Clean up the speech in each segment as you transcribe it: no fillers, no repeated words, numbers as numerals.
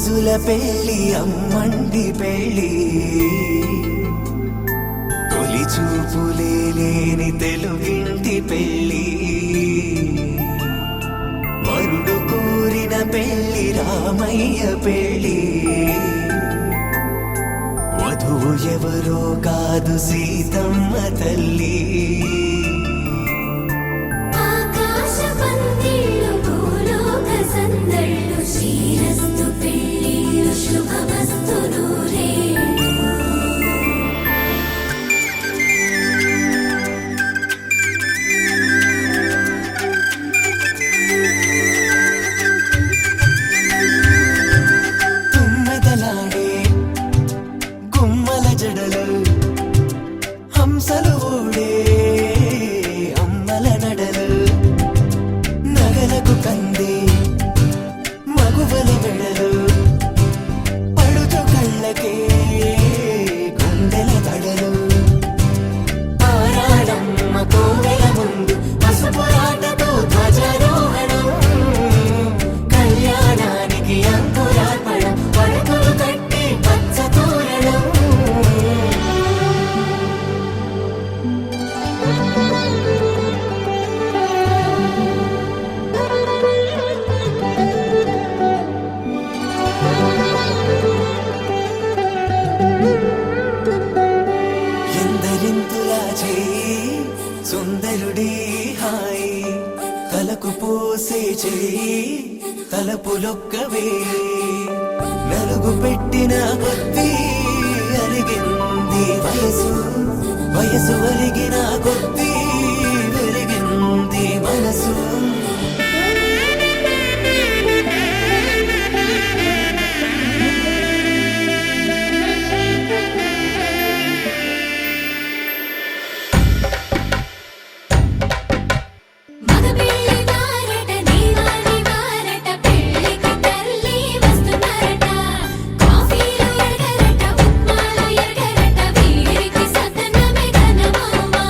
రోజుల పెళ్లి అమ్మండి పెళ్లి తొలి చూపులే లేని తెలుగింటి పెళ్లి వరుడు కోరిన పెళ్లి రామయ్య పెళ్లి వధువు ఎవరో కాదు సీతమ్మ తల్లి శ్రీరస్తు పెళ్ళిళ్ళు శుభమస్తు నూరే తుమ్మెదలాడే గుమ్మల జడలు హంసలు ఊడే అమ్మల నడలు నగలకు కందే మగువల వెడలు పడుచు కళ్ళకే గుండెల తడలు ఆరాడమ్మ కోవెల ముందు పసుపు రాటతో ధ్వజారోహణం కళ్యాణానికి అంకురార్పణం పడకలు కట్టి పచ్చ తోరణం ఎందరింతులా చేయి సుందరుడి హాయి తలకు పోసే చేయి తలపులొక్కవే నలుగు పెట్టిన కొద్దీ అరిగింది వయసు వయసు అరిగిన కొద్దీ పెరిగింది మనసు మగ పెళ్ళి వారట నీవాని వారట పెళ్ళికి తల్లి వస్తున్నారట కాఫీలు ఎరగరట ఉప్మాలు ఎరగరట వీరికి సతనమే ఘనమౌమౌ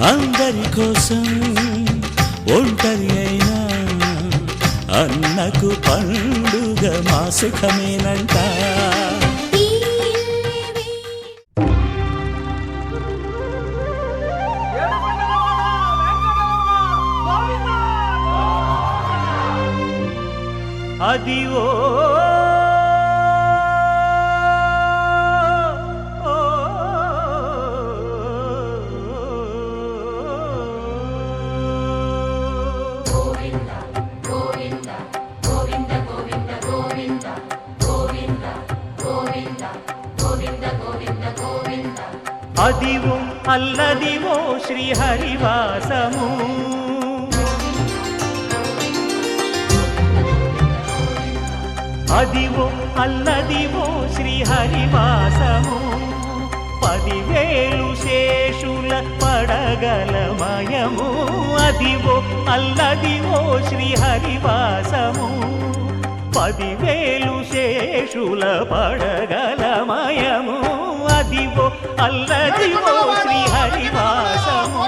అందరి కోసం ఒంటరి అయినా అన్నకు పండుగ మా సుఖమేనంట. అదివో అదివో అల్లదివో శ్రీహరివాసము, అదివో అల్లదివో శ్రీహరివాసము. 10,000 శేషుల పడగలమయము, అదివో అల్లదివో శ్రీహరివాసము. 10,000 శేషుల పడగలమయము, అదివో అల్లదివో శ్రీహరివాసము.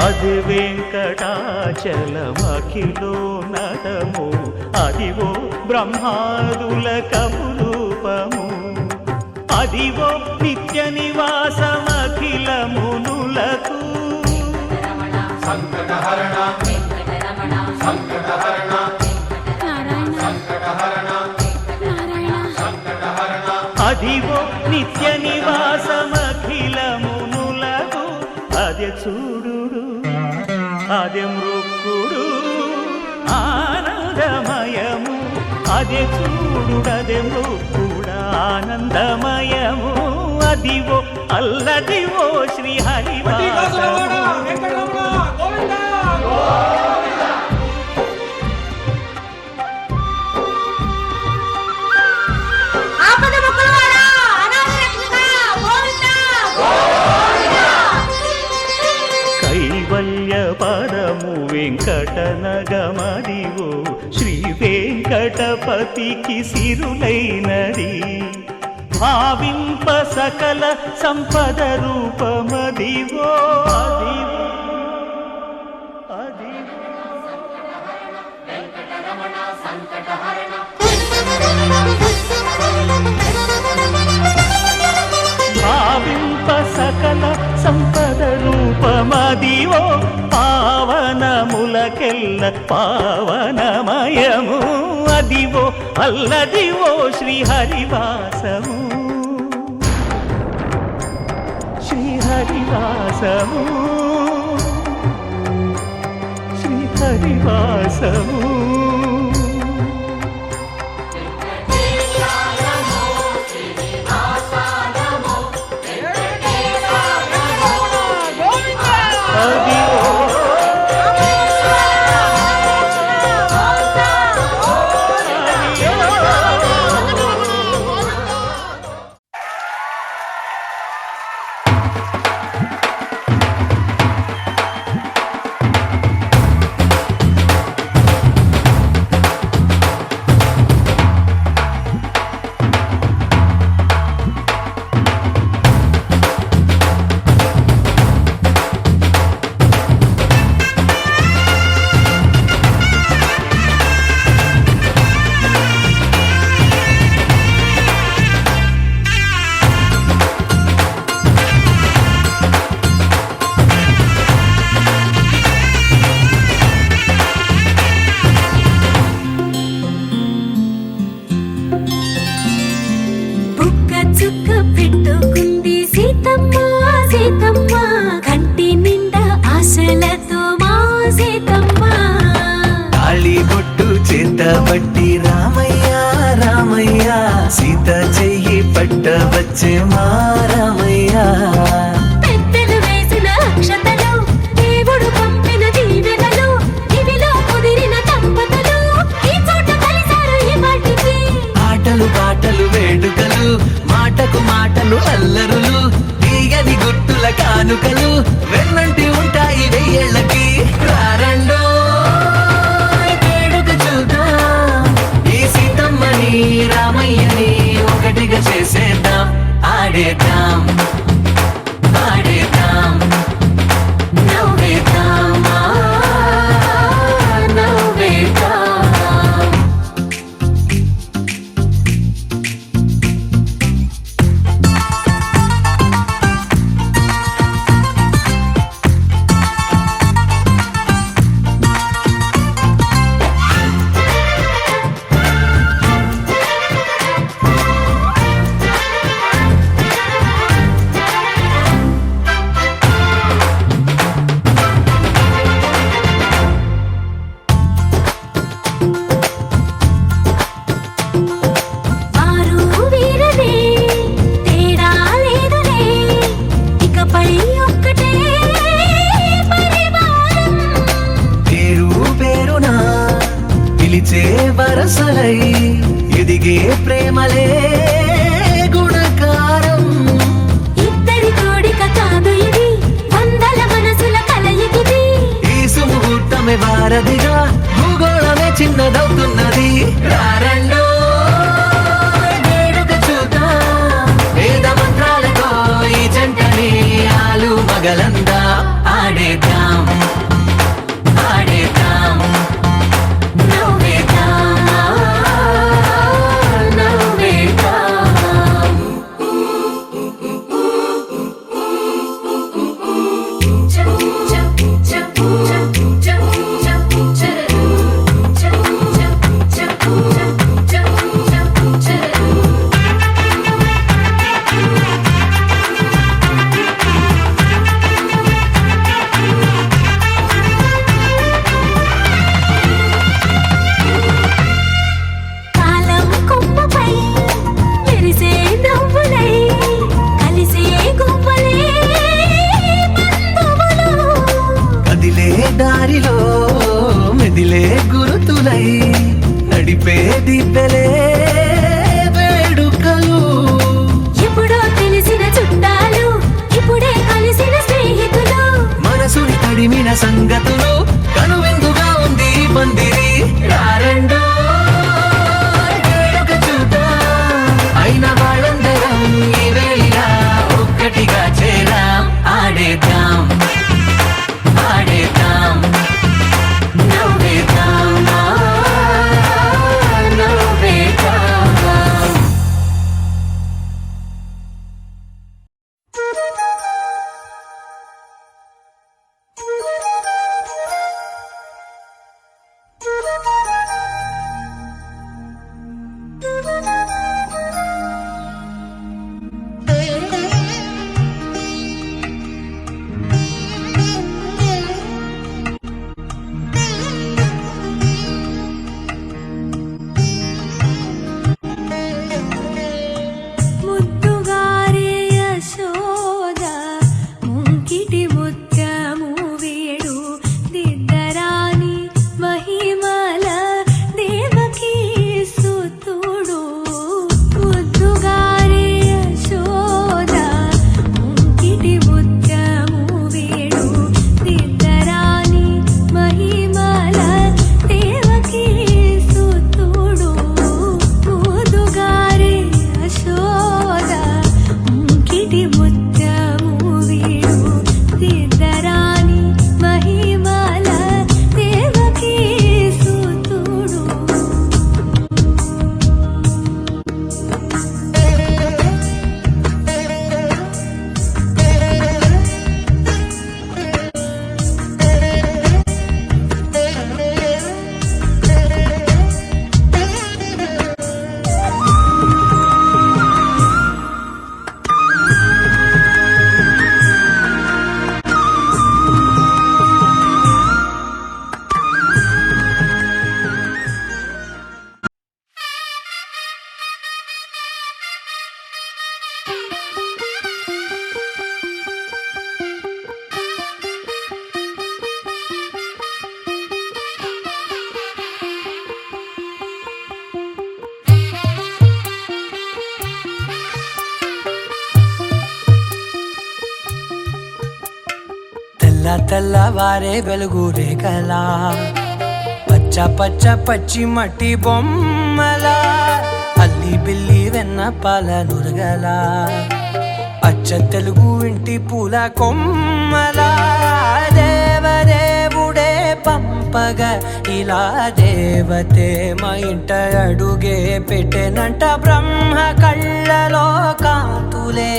అది వెంకటాచలమఖిలో నటము, అదివో బ్రహ్మాదుల కపురూపము, అదివో నిత్య నివాసమఖిల మునులకు. అదివో నిత్య నివాసమఖిల మునులకు. అదే చూడు అదే మృక్కుడు ఆనందమయము, అదే చూడుడదే మృక్కుడ ఆనందమయము, అదివో అల్లదివో శ్రీహరివాసము. కైవల్య పరము వెంకటనగమదివో శ్రీ వెంకటపతికి సిరులైనది, భావింప సకల సంపద రూపమదివో, అదివో అదివో భావింప సకల సంపద రూపమదివో, పావనములకెల్ల పావనమయము, అదివో అల్లదివో శ్రీహరివాసము. శ్రీహరివాసము శ్రీహరివాసము. పట్టి రామయ్య రామయ్య సీత చెయ్యి పట్ట వచ్చే మా రామయ్య. పెద్దలు వేసిన అక్షతలు, దేవుడు పంపిన దీవెనలు, ఇవిలో కుదిరిన దంపతులు ఈ చోట కలిసారు ఈ పాటికి. ఆటలు పాటలు వేడుకలు, మాటకు మాటలు అల్లరులు, తీయని గుర్తుల కానుకలు వెన్నంటి ఉంటాయి కొమ్మలై ఎదిగే ప్రేమలే గుణకారం. ఇద్దరి కోడిక కాదు ఇది, వందల మనసుల కలయికిది. ఈ సుముహూర్తమే వారధిగా భూగోళమే చిన్నదవుతున్నది. రారండో వేడుక చూద్దాం, వేద మంత్రాలతో ఈ జంటని ఆలు మగలందా ఆడేద్దాం ఆడేద్దాం నవ్వేద్దాం, నవ్వేద్దాం. చప్ చప్ చప్ చప్ చప్ చప్ చరరు. చప్ చప్ చప్ చప్ చప్ చప్ చరరు. కాలం కొమ్మపై మెరిసే నవ్వులై కలిసే గువ్వలే బంధువులు. కదిలే దారిలో మెదిలే గురుతులై నడిపే దిబ్బెలే వేడుకలు. ఎప్పుడో తెలిసిన చుట్టాలు, ఇప్పుడే కలిసిన స్నేహితులు. మనసుని తడిమిన సంగతులు కనువిందుగా ఉంది ఈ పందిరి. రారండో వేడుక చూద్దాం, అయిన వాళ్ళందరం ఈ వేళ ఒక్కటిగా చేరాం. ఆడేద్దాం ఆడేద్దాం నవ్వేద్దాం, నవ్వేద్దాం. ముద్దుగారే యశోద ముంకిటి ముత్యము వేడు దిద్దరాని మహిమల దేవకీ సుతుడు. ముద్దుగారే యశోద ముంకిటి ముత్యము వేడు దిద్దరాని మహిమల దేవకీ సుతుడు. ముద్దుగారే యశోద ముంకిటి ముత్యము వేడు దిద్దరాని మహిమల దేవకీ సుతుడు. తెల్ల తెల్లవారే వెలుగు రేఖలా పచ్చ పచ్చ పచ్చి మట్టి బొమ్మలా అల్లి బిల్లి వెన్న పాల నురగలా అచ్చ తెలుగు ఇంటి పూల కొమ్మలా దేవదేవుడే పంపగా ఇలా దేవతే మా ఇంట అడుగే పెట్టెనంట. బ్రహ్మ కళ్ళలో కాంతులే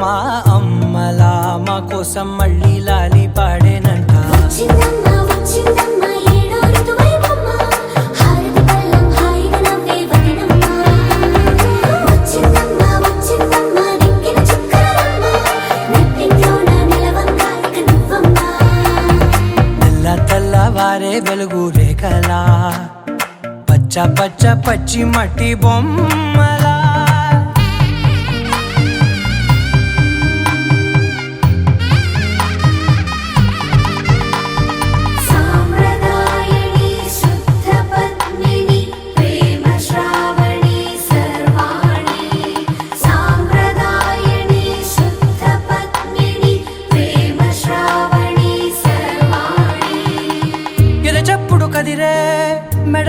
మా అమ్మలా మా కోసం మళ్ళీ లాలి పాడేనంట. వచ్చిందమ్మ వచ్చిందమ్మ ఏడో ఋతువైవమ్మ, హారతి పళ్ళం హాయిగా నవ్వే వదినమ్మ. వచ్చిందమ్మ వచ్చిందమ్మ దిక్కిన చుక్కలమ్మ, నెట్టింట్లోన నిలవంగా ఇక నువ్వమ్మ. తెల్ల తెల్లవారే వెలుగు రేఖలా పచ్చ పచ్చ పచ్చి మట్టి బొమ్మలా. సాంప్రదాయని శుద్ధ పద్మిని ప్రేమ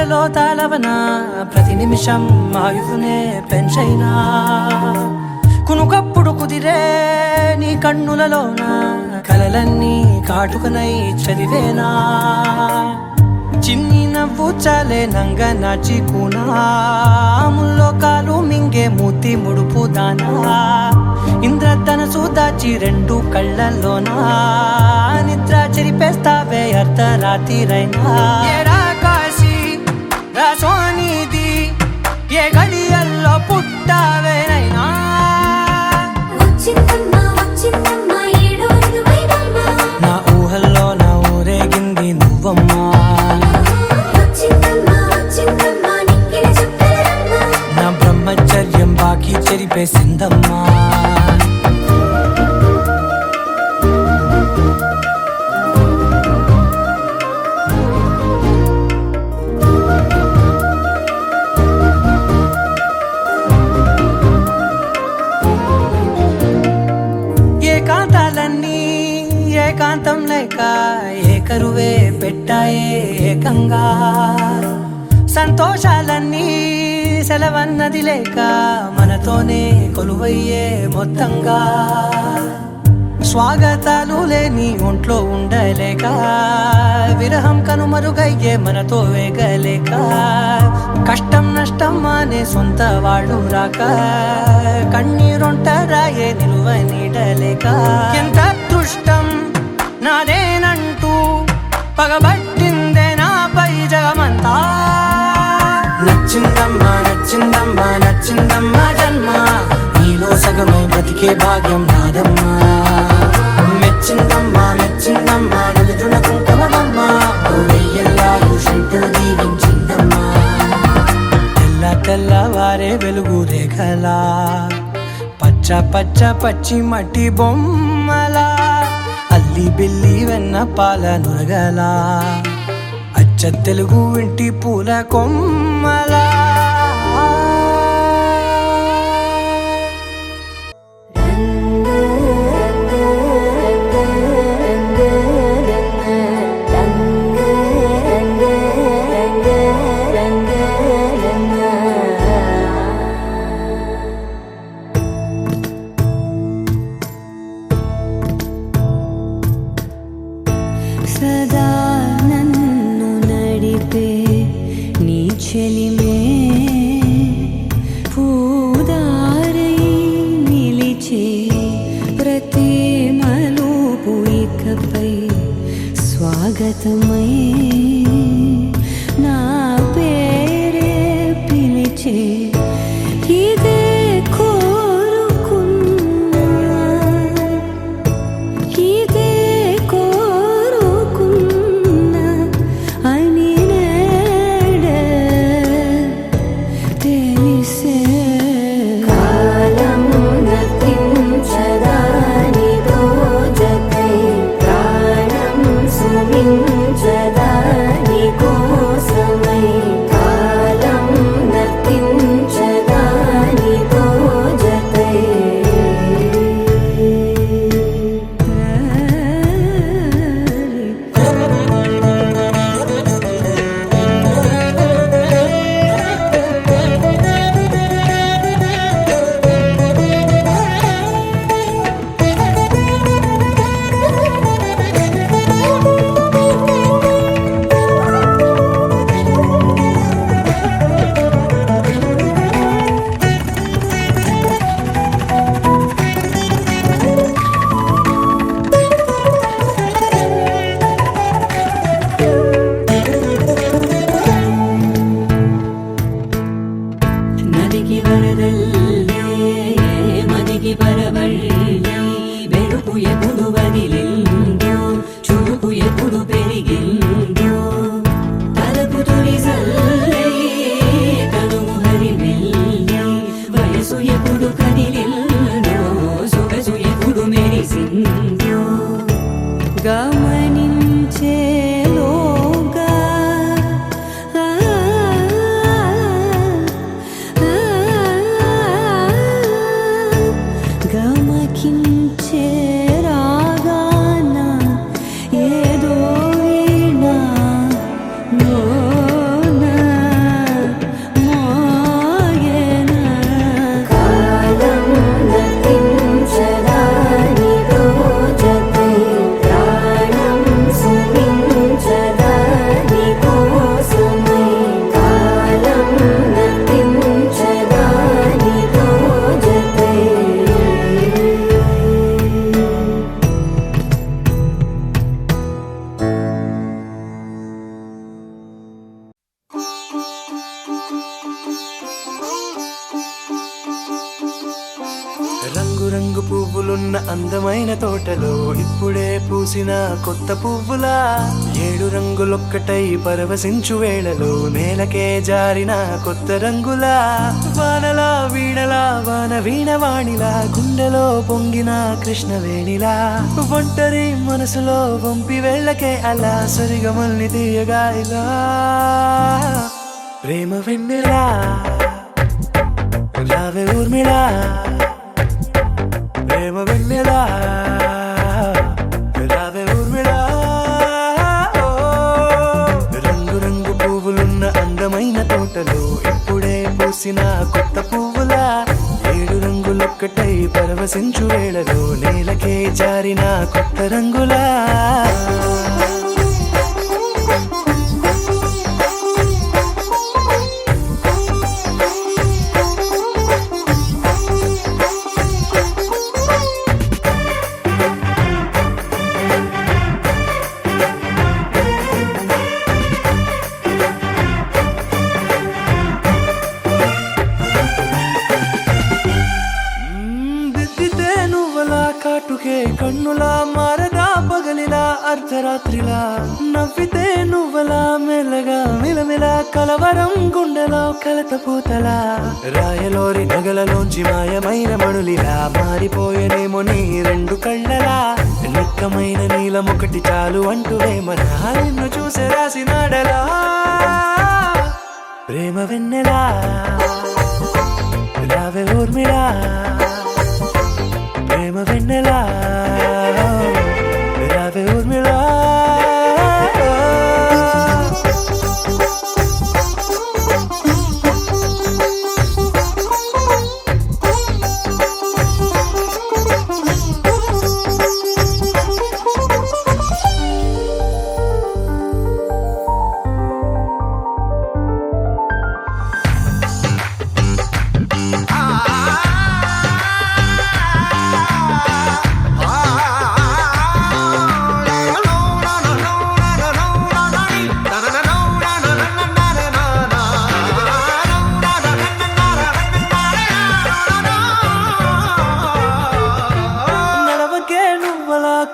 గుండెలో తాళవన ప్రతి నిమిషం ఆయుధునే పెంచైనా కునుకప్పుడు కుదిరే నీ కన్నులలోన కలలన్నీ కాటుకనై చదివేనా చిన్ని నవ్వు చాలే నంగ నాచి కూనాముల్లో కాలు మింగే మూతి ముడుపు దానా ఇంద్రధనసు దాచి రెండు కళ్ళల్లోనా నిద్ర చెరిపేస్తావే అర్ధరాత్రిరైనా ఏరా కాశీ రా సోనిది ఏ గడియల్లో పుట్టావేనైనా వచ్చిందమ్మా వచ్చిందమ్మా ఏడో ఋతువైవమ్మ నా ఊహల్లో నా ఊరేగింది నువ్వమ్మా వచ్చిందమ్మా వచ్చిందమ్మా నిక్కిన చుక్కలమ్మ నా బ్రహ్మచర్యం బాకీ చెరిపేసిందమ్మా ఏకాంతాలన్నీ ఏకాంతం లేక ఏకరువే పెట్టాయే ఏకంగా సంతోషాలన్నీ సెలవన్నది లేక మనతోనే కొలువయ్యే మొత్తంగా స్వాగతాలు లేని ఒంట్లో ఉండలేక విరహం కనుమరుగయ్యే మనతో వేగలేక కష్టం నష్టం అనే సొంత వాళ్ళు రాక కన్నీరొంటరాయే నిలువ నీడలేక ఎంత అదృష్టం నాదేనంటూ పగబట్టిందే నాపై జగమంతా నచ్చిందమ్మా నచ్చిందమ్మా నచ్చిందమ్మా జన్మ నీలో సగమై బతికే భాగ్యం నాదమ్మా మెచ్చిందమ్మా మెచ్చిందమ్మా నలుజున కుంకుమమ్మా వెయ్యల్లాలు శంకులు దీవించిందమ్మా తెల్ల తెల్లవారే వెలుగు రేఖలా పచ్చ పచ్చ పచ్చి మట్టి బొమ్మలా అల్లి బిల్లి వెన్న పాల నురగలా అచ్చ తెలుగు ఇంటి పూల కొమ్మలా సదా నన్ను నడిపే నీ చెలిమే పూదారై నిలిచే ప్రతి మలుపు ఇకపై స్వాగతమై నా పేరే పిలిచే ఇదే కోరుకున్నా ఇదే కోరుకున్నా అని నేడే తెలిసే కాలం నతించదానితో జతై ప్రాణం సుమించదాని కోసమై కాలం నతించదానితో జతై నదికి వరదల్లే మదికి పరవళ్ళే వెలుపు ఎప్పుడు వదిలిందో చురుకు ఎప్పుడు పెరిగిందో తలపు తొలి సల్లే కనుము హరిమెల్లే వయసు ఎప్పుడు కదిలిందో సొగసు ఎప్పుడు మెరిసిందో గమనించేలోగా గమకించే రాగాన ఏదో వీణా నోనా అందమైన తోటలో ఇప్పుడే పూసిన కొత్త పువ్వులా 7 రంగులొక్కటై పరవశించు వేళలో నేలకే జారిన కొత్త రంగులా వానలా వీణలా వాన వీణవాణిలా గుండెలో పొంగిన కృష్ణవేణిలా ఒంటరి మనసులో వంపి వెళ్ళకే అలా సరిగమల్ని తీయగా ఇలా ప్రేమ వెన్నెలా రావే ఊర్మిళా ప్రేమ వెన్నెలా రావే ఊర్మిళా రంగు రంగు పువ్వులున్న అందమైన తోటలో ఇప్పుడే పూసిన కొత్త పువ్వులా 7 రంగులొక్కటై పరవశించు వేళలో నేలకే జారిన కొత్త రంగులా కాటుకే కన్నులా మారగా పగలిలా అర్ధరాత్రిలా నవ్వితే నువ్వలా మెల్లగా మిలమిలా కలవరం గుండెలో కలతపూతలా రాయలోరి నగలలోంచి మాయమైన మణులిలా మారిపోయేనేమో నీ 2 కళ్ళలా నిక్కమైన నీలమొకటి చాలు అంటూ వేమనా నిన్ను చూసే రాసినాడలా ప్రేమ వెన్నెలా రావే ఊర్మిళా ప్రేమ వెన్నెలా రావే ఊర్మిళా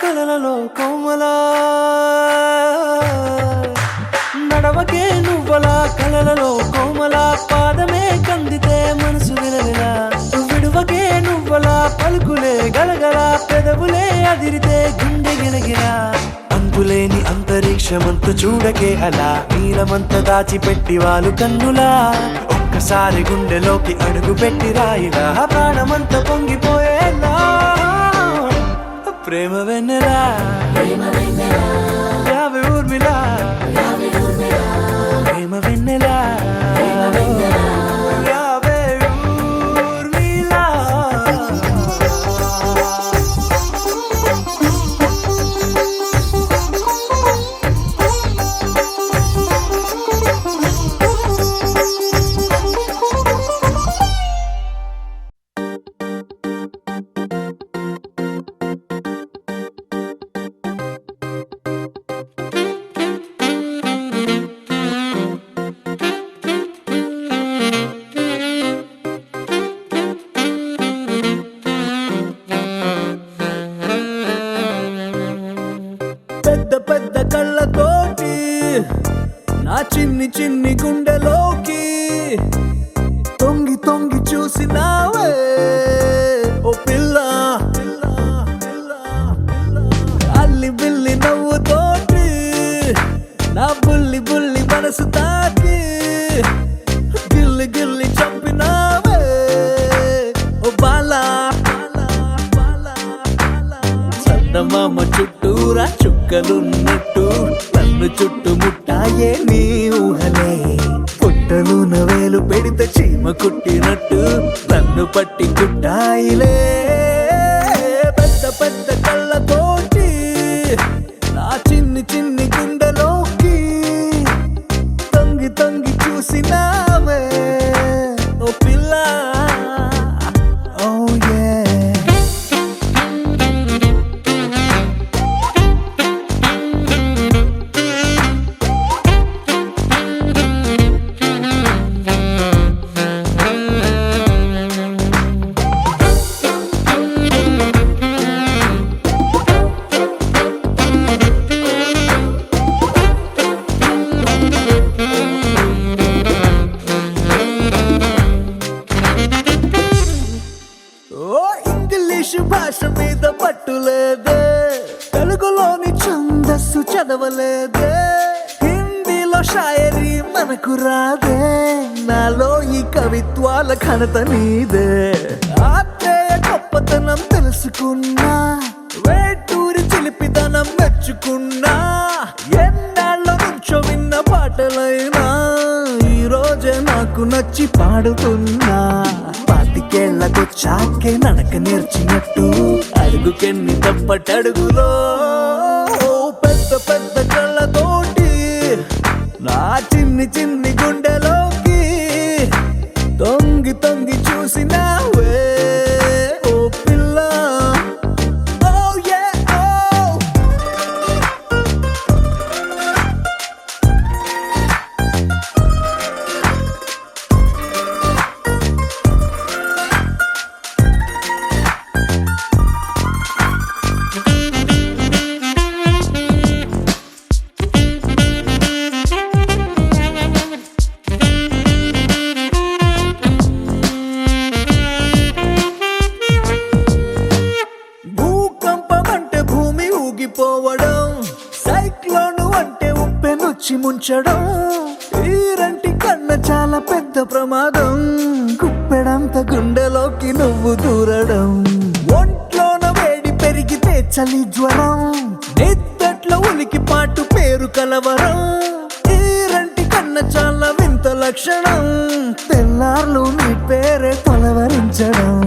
కలలలో కోమలా నడవకే నువ్వలా కలలలో కోమలా పాదమే కందితే మనసు విలవిలా విడువకే నువ్వలా పలుకులే గలగల పెదవులే అదిరితే గుండె గిలగిలా అంతులేని అంతరిక్షమంత చూడకే అలా నీలమంత దాచిపెట్టి వాళ్ళు కన్నులా ఒక్కసారి గుండెలోకి అడుగు పెట్టి రాయిలా ప్రాణమంత పొంగిపోయేలా ప్రేమ వెన్నెలా రావే ఊర్మిళా ప్రేమ వెన్నెలా రావే ఊర్మిళా పెద్ద కళ్ళతోటి నా చిన్ని చిన్ని గుండెలోకి తొంగి తొంగి చూసినావే ఓ పిల్ల అల్లి బిల్లి నవ్వుతోటి నా బుల్లి బుల్లి మనసు తాకి గిల్లి గిల్లి చంపినావే ఓ బాలా చందమామ చుట్టూరా చుక్కలున్నట్టు నన్ను చుట్టుముట్టాయే నీ ఊహలే పుట్టలు నవేలు పెడితే చీమ కుట్టినట్టు నన్ను పట్టి కుట్టాయిలే పెద్ద కళ్ళతోటి నా చిన్ని చిన్ని గుండెలోకి తొంగి తొంగి చూసినావే ఓ పిల్ల ఓ యే తెలుగులోని ఛందస్సు చదవలేదే, హిందీలో షాయరీ మనకు రాదే, నాలో ఈ కవిత్వాల ఘనత నీదే. ఆత్రేయ గొప్పతనం తెలుసుకున్నా, వేటూరి చిలిపితనం మెచ్చుకున్నా, ఎన్నాళ్ళ నుంచో విన్న పాటలైనా ఈ రోజే నాకు నచ్చి పాడుతున్నా. పాతికేళ్లకొచ్చాకే నడక నేర్చినట్టు అడుగుకెన్ని తప్పటడుగులో, పెద్ద పెద్ద కళ్ళతోటి నా చిన్ని చిన్ని గుండెలోకి తొంగి తొంగి చూసినావే ఓ పిల్ల. Oh yeah, oh. భూకంపం అంటే భూమి ఊగిపోవడం, సైక్లోను అంటే ఉప్పెనొచ్చి ముంచడం, ఈరంటి కన్నా చాలా పెద్ద ప్రమాదం, కుప్పెడంత గుండెలోకి నువ్వు దూరడం. ఒంట్లోన వేడి పెరిగితే చలి జ్వరం, నిద్దట్లో ఉనికి పాటు పేరు కలవరం, ఈరంటి కన్నా చాలా వింత లక్షణం, తెల్లార్లు నీ పేరే తొలవరించడం.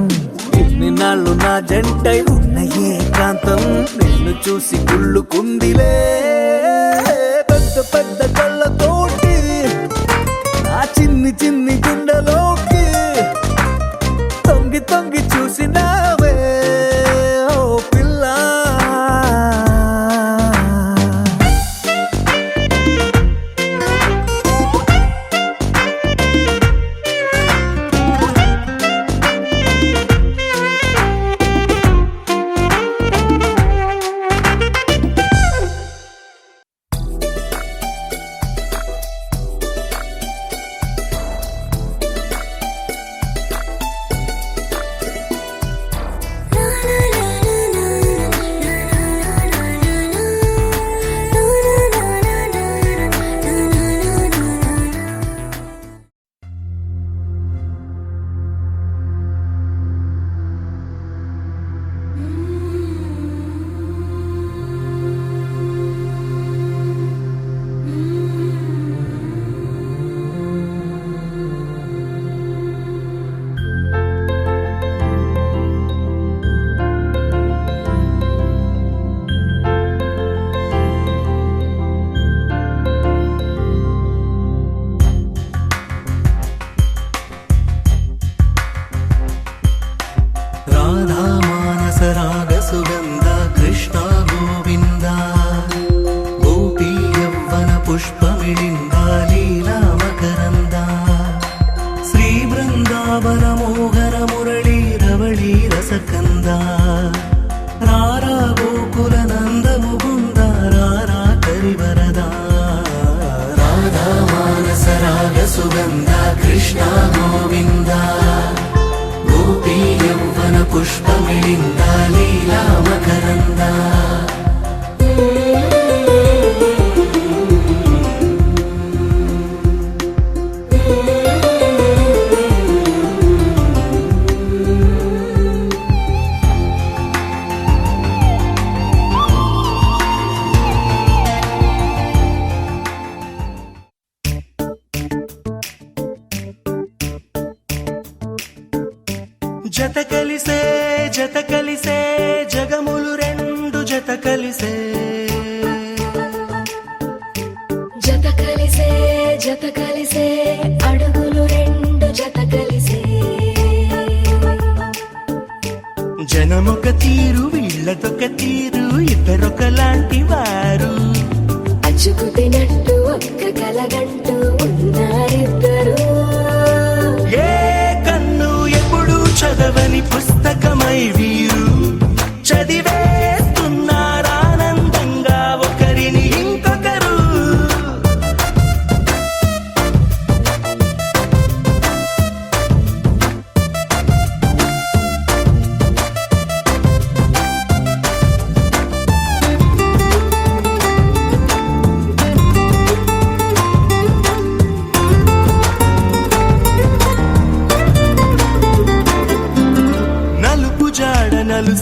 ఇన్ని నాళ్ళు నా జంటై ఉన్న ఏకాంతం నిన్ను చూసి కుళ్ళుకుందిలే, పెద్ద పెద్ద కళ్ళతోటి నా చిన్ని చిన్ని గుండెలోకి తొంగి తొంగి చూసినావే ఓ పిల్ల. రాగసుగంధ కృష్ణ గోవింద, గోపీ యవ్వన పుష్పమిళింద లీలా మకరంద, శ్రీ బృందావన మోహన మురళీ రవళీ రసకంద, రారా గోకుల నంద ముకుంద రారా కరివరద. రాధా మానస రాగసుగంధ కృష్ణ గోవింద, గోపీ యవ్వన పుష్పమిళింద లీలా మకరంద. జత కలిసే జత కలిసే జగములు రెండు జత కలిసే, జత కలిసే జత కలిసే అడుగులు రెండు జత కలిసే, జనమొక తీరు వీళ్ళదొక తీరు ఇద్దరొకలాంటి వారు, అచ్చుకు తినట్టు ఒక్క కలగంటూ ఉన్నారిద్దరు. ఏ కన్ను ఎప్పుడు చదవని పుస్తకమై వీరు చదివేస్తున్నారానందంగా ఒకరిని ఇంకొకరు.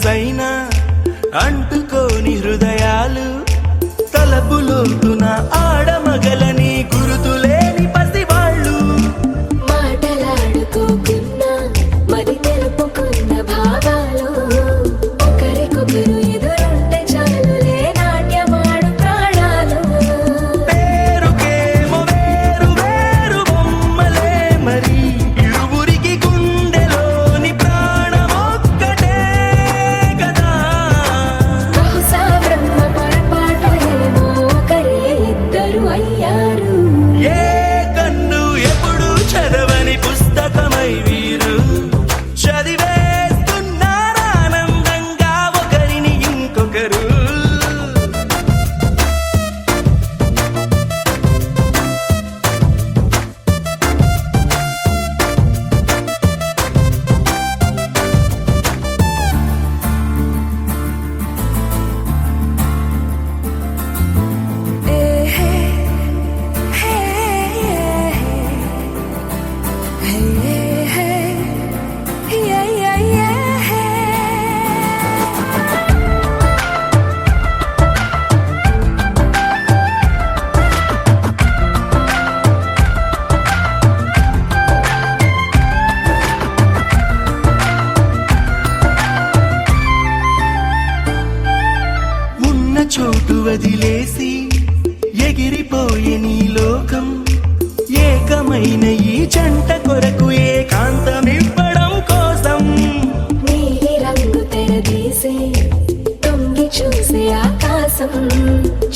మనసైనా అంటుకోని హృదయాలు తలపులోతున ఆడమగలని గురుతులేని పసివాళ్ళు మాటలాడుకోకున్నా మరి తెలుపుకున్న భావాలు ఒకరికొకరు ఎదురుంటే చాలులే నాట్యమాడు ప్రాణాలు పేరుకేమో వేరు వేరు బొమ్మలే మరి ఇరువురికి గుండెలోని ప్రాణమొక్కటే కదా బహుశా బ్రహ్మ పొరపాటు ఏమో ఒకరే ఇద్దరు అయ్యారు ఏ కన్ను ఎప్పుడు చదవని పుస్తకమై వీరు చదివేస్తున్నారానందంగా ఒకరిని ఇంకొకరు ఉన్న చోటు వదిలేసి ఎగిరిపోయే నీ లోకం ఏకమైన ఈ జంట కొరకు ఏకాంతమివ్వడం కోసం నీలి రంగు తెరదీసే తొంగి చూసే ఆకాశం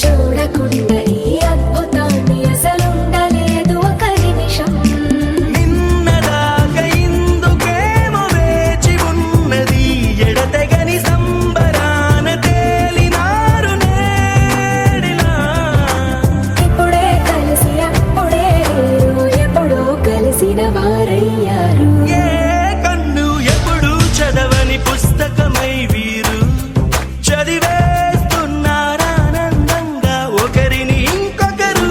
చూడకుండా ఈ అద్భుతాన్ని అసలుండలేదు ఒక నిమిషం నిన్నదాకా ఇందుకేమో వేచి ఉన్నది ఎడతెగని సంబరాన తేలినారు నేడిలా ఇప్పుడే కలిసి అప్పుడే లేరు ఎప్పుడో కలిసిన వారయ్యారు ఏ కన్ను ఎప్పుడు చదవని పుస్తకమై వీరు చదివేస్తున్నారానందంగా ఒకరిని ఇంకొకరు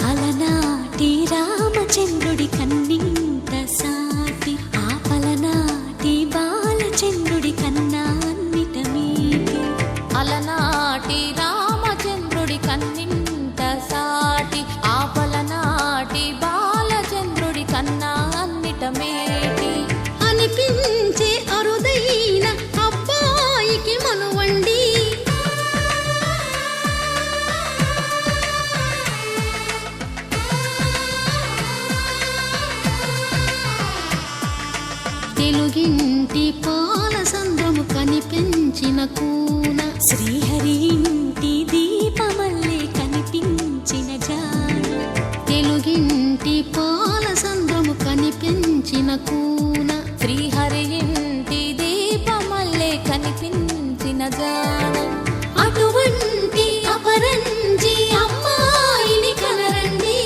అలనాటి రామచంద్రుడి కన్నింత సాటి ఆపలనాటి బాలచంద్రుడి కన్నా అన్నిట మీటి అలనాటి రామచంద్రుడి కన్నింత సాటి ఆపలనాటి బాలచంద్రుడి కన్నా అన్నిట మేటి అనిపించే అరుదైన అబ్బాయికి మనువండి తెలుగింటి పాలసంద్రము కనిపించిన కూన శ్రీహరి ఇంటి దీపమల్లే కనిపించిన జాన తెలుగింటి పాలసంద్రము కనిపించిన కూన శ్రీహరి ఇంటి దీపమల్లే కనిపించిన జాడ అటువంటి అపరంజి అమ్మాయిని కనరండి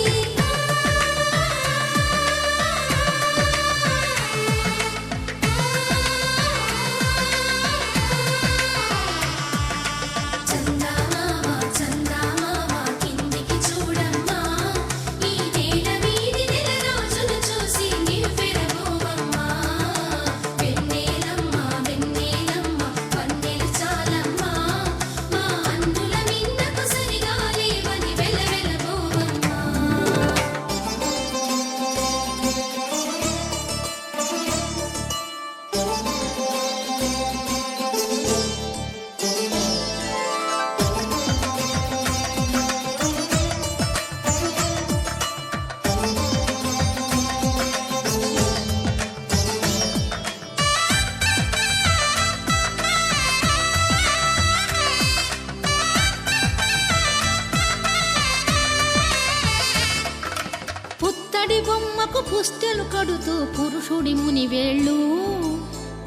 పుప్పడి బొమ్మకు పుస్తెలు కడుతూ పురుషుడి ముని వేళ్ళు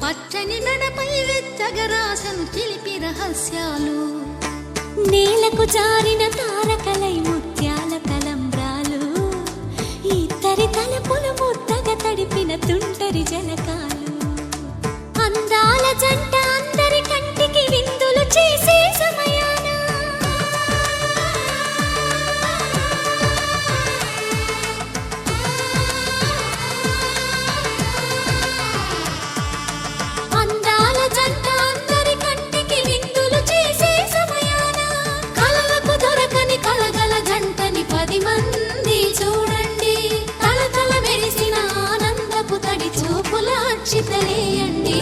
పచ్చని నడపై వెచ్చగరాసను చిలిపి రహస్యాలు నేలకు జారిన తారకలై ముత్యాల తలంబ్రాలు ఇద్దరి తలపులు ముద్దగా తడిపిన తుంటరి జలకాలు అందాల జంట అందరి కంటికి విందులు చేసే సమయాన అందాల జంట అందరి కంటికి విందులు చేసే సమయాన కలలకు దొరకని కలగల జంటని 10 మంది చూడండి తలతల మెరిసిన ఆనందపు తడి చూపుల అచ్చితలేయండి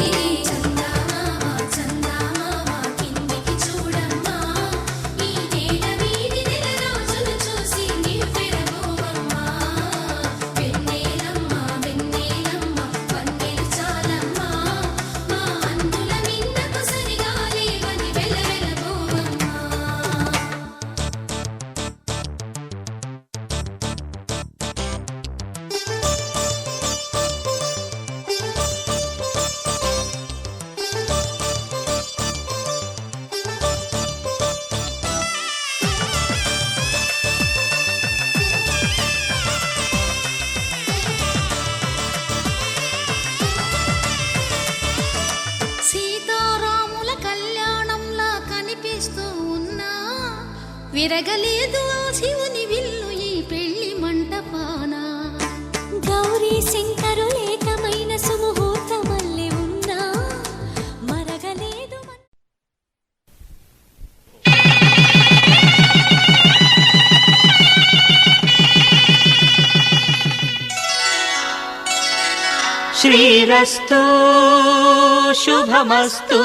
సీతారాముల కళ్యాణంలా కనిపిస్తూ ఉన్నా విరగలేదు ఆ శివుని విల్లు ఈ పెళ్లి మంటపాన గౌరీ శంకరు ఏకమైన సుముహూర్తమల్లె ఉన్నా మరగలేదు శ్రీరస్తు శుభమస్తు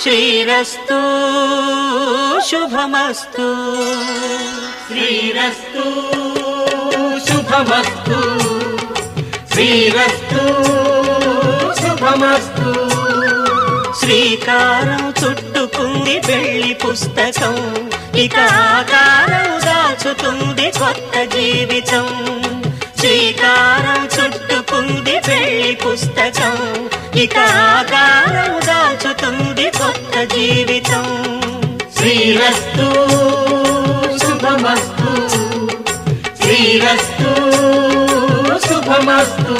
శ్రీరస్తు శుభమస్తు శ్రీరస్తు శుభమస్తు శ్రీరస్తు శుభమస్తు శ్రీకారం చుట్టుకుంది పెళ్లి పుస్తకం ఇక ఆకారం దాచుతుంది కొత్త జీవితం శ్రీకారం చుట్టుకుంది పెళ్లి పుస్తకం ఇక ఆకారం దాచుతుంది కొత్త జీవితం శ్రీరస్తు శుభమస్తు శ్రీరస్తు శుభమస్తు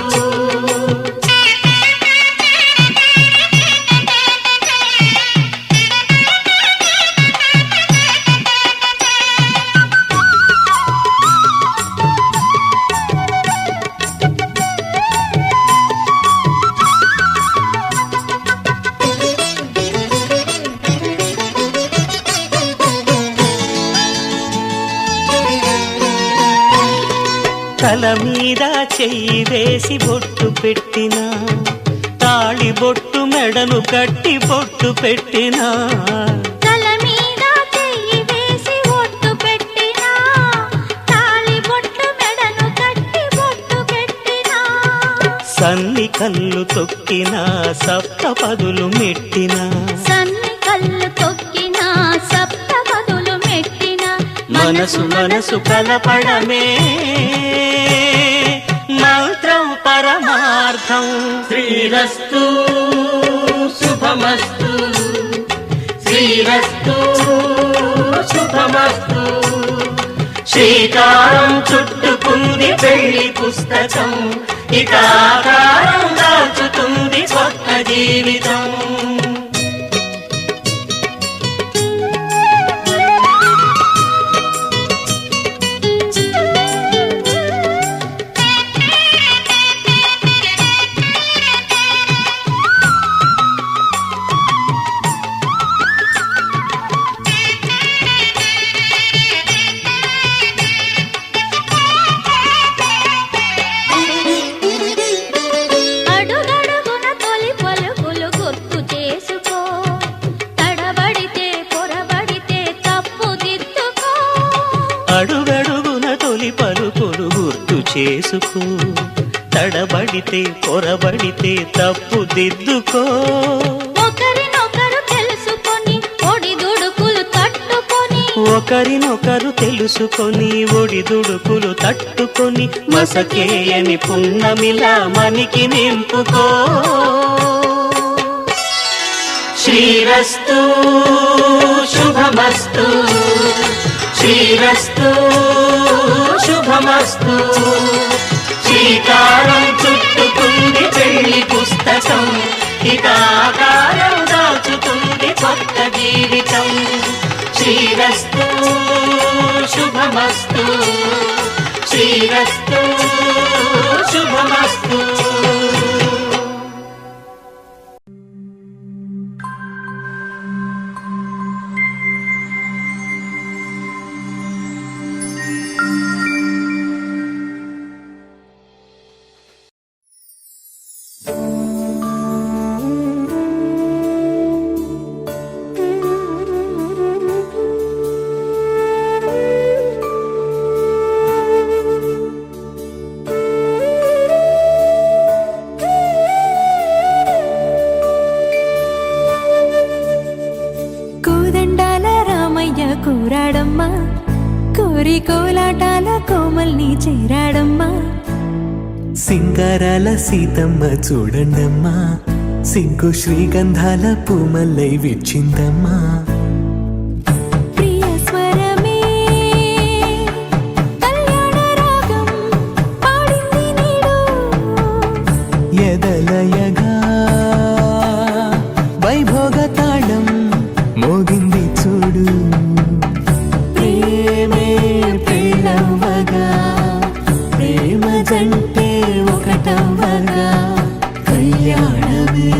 తల మీద చెయ్యి వేసి బొట్టు పెట్టినా తాళి బొట్టు మెడను కట్టి బొట్టు పెట్టినా తల మీద చెయ్యి వేసి బొట్టు పెట్టినా తాళి బొట్టు మెడను కట్టి బొట్టు పెట్టినా సన్ని కళ్ళు తొక్కినా సప్తపదులు మెట్టినా సన్ని కళ్ళు తొక్కినా సప్తపదులు మెట్టినా మనసు మనసు కలపడమే మంత్రం పరమార్థం శ్రీరస్తు శుభమస్తు శ్రీరస్తు శుభమస్తు శ్రీకారం చుట్టుకుంది పెళ్లి పుస్తకం ఇక ఆకారం దాచుతుంది కొత్త జీవితం అడుగడుగున తొలి పలుకులు గుర్తు చేసుకో తడబడితే పొరబడితే తప్పు దిద్దుకో ఒకరినొకరు తెలుసుకొని ఒడిదుడుకులు తట్టుకొని ఒకరినొకరు తెలుసుకొని ఒడిదుడుకులు తట్టుకొని మసకేయని పున్నమిలా మనికి నింపుకో. శ్రీరస్తు శుభమస్తు, శ్రీరస్తు శుభమస్తు. శ్రీకారం చుట్టుకుంది పెళ్లి పుస్తకం, ఇక ఆకారం దాచుతుంది కొత్త జీవితం. శ్రీరస్తు శుభమస్తు, శ్రీరస్తు శుభమస్తు. కూరాడమ్మా, కోరి కోలాటాల కోమల్ని చేరాడమ్మా. సింగారాల సీతమ్మ చూడండమ్మా, సింకు శ్రీగంధాల పూమల్లై విచ్చిందమ్మా. ప్రియ స్వరమే కళ్యాణ రాగం పాడింది నీడు, ఎదలయగా వైభోగ తాళం మోగింది చూడు. ప్రేమే ప్రేమవగా, ప్రేమ జంటే ఒకటవ్వగా, కళ్యాణమే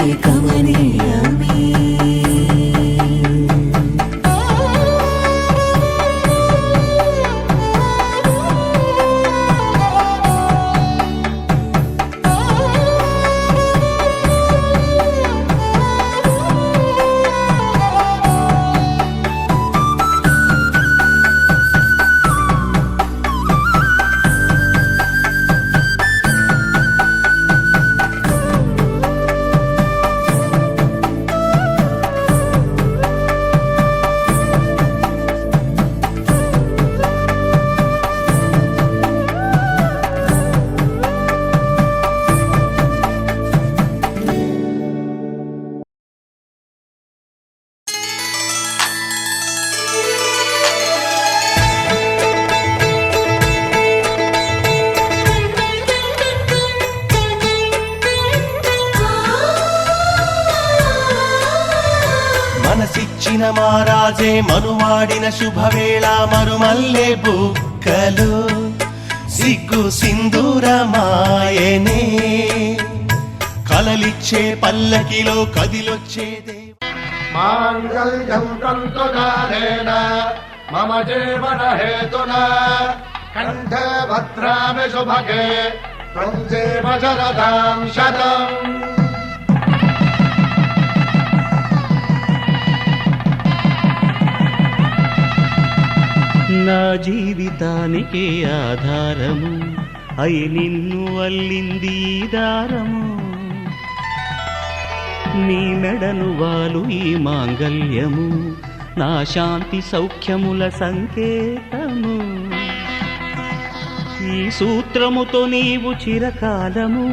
ఏకమనీయమే. మనసిచ్చిన మారాజే మనువాడిన శుభవేళ, మరుమల్లె బుక్కలు సిగ్గు సింధూరమాయనే. కలలిచ్చే పల్లకిలో కదిలొచ్చేదే. మాంగళ్యం తంతునానేన మమ జీవన హేతునా కంఠే భద్రామి శుభగే త్వం జీవ శరదాం శతం. నా జీవితానికి ఆధారము అయి నిన్ను అల్లింది ఈ దారము. నీ మెడను వాలు ఈ మాంగల్యము, నా శాంతి సౌఖ్యముల సంకేతము. ఈ సూత్రముతో నీవు చిరకాలము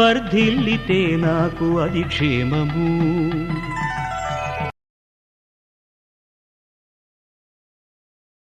వర్ధిల్లితే నాకు అది క్షేమము.